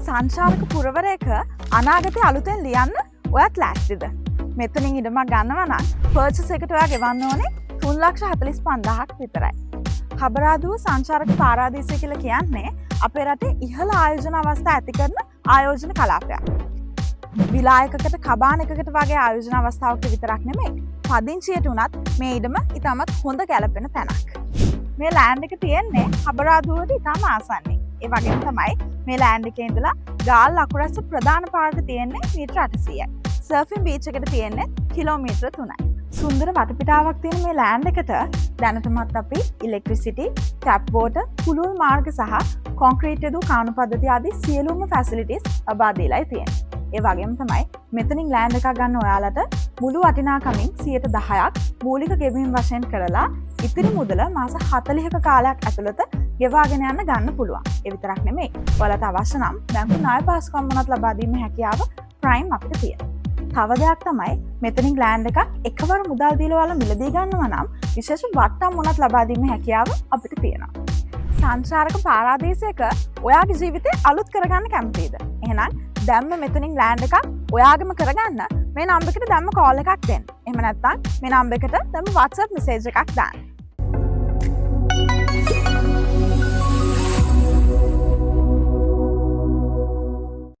සංචාරක පුරවරයක අනාගතයේ අලුතෙන් ලියන්න ඔයත් ලෑස්තිද? මෙතනින් ඉඩමක් ගන්නවා නම් පර්චේස් එකට ඔයා ගෙවන්න ඕනේ 3,45,000ක් විතරයි. හබරාදුව සංචාරක පාරාදීසය කියලා කියන්නේ අපේ රටේ ඉහළ ආයෝජන අවස්ථා ඇති කරන ආයෝජන කලාපයක්. විලායකකට කබාන එකකට වගේ ආයෝජන අවස්ථාවක විතරක් නෙමෙයි පදිංචියට උනත් මේ ඉඩම ඉතාමත් හොඳ ගැලපෙන තැනක්. මේ ලෑන්ඩ් එක තියෙන්නේ හබරාදුවට ඉතාම ආසන්නයි. ඒ වගේම තමයි මේ ලෑන්ඩ් එකේ ඉඳලා ගාල් අකුරැස්ස ප්‍රධාන පාරට තියෙන්නේ මීටර 800යි. සර්ෆින් බීච් එකට තියෙන්නේ කිලෝමීටර 3යි. සුන්දර වටපිටාවක් තියෙන මේ ලෑන්ඩ් එකට දැනටමත් අපි ඉලෙක්ට්‍රිසිටි, ටැප් වෝටර්, කුළුල් මාර්ග සහ කොන්ක්‍රීට් යදූ කාණු පද්ධති ආදී සියලුම ෆැසිලිටිස් ලබා දීලායි තියෙන්නේ. ඒ වගේම තමයි මෙතනින් ලෑන්ඩ් එකක් ගන්න ඔයාලට මුළු වටිනාකමින් 10%ක් මූලික ගෙවීම් වශයෙන් කරලා ඉතිරි මුදල මාස 40ක කාලයක් ඇතුළත ගෙවාගෙන යන්න ගන්න පුළුවන්. ඒ විතරක් නෙමෙයි. ඔයාලට අවශ්‍ය නම් බැංකු ණය පහසුකම් මොනවත් ලබා දීමේ හැකියාව ප්‍රයිම් අපිට තියෙනවා. තව දෙයක් තමයි මෙතනින් ලෑන්ඩ් එකක් එකවර මුදල් දීලා ඔයාලා මිලදී ගන්නවා නම් විශේෂ වට්ටම් මොනවත් ලබා දීමේ හැකියාව අපිට තියෙනවා. සංචාරක පාරාදීසයක ඔයාගේ ජීවිතේ අලුත් කරගන්න කැමතිද? එහෙනම් දැම්ම මෙතනින් ලෑන්ඩ් එකක් ඔයාගේම කරගන්න මේ නම්බර් එකට දැම්ම කෝල් එකක් දෙන්න. එහෙම නැත්නම් මේ නම්බර් එකට දැම්ම WhatsApp මෙසේජ් එකක් දාන්න.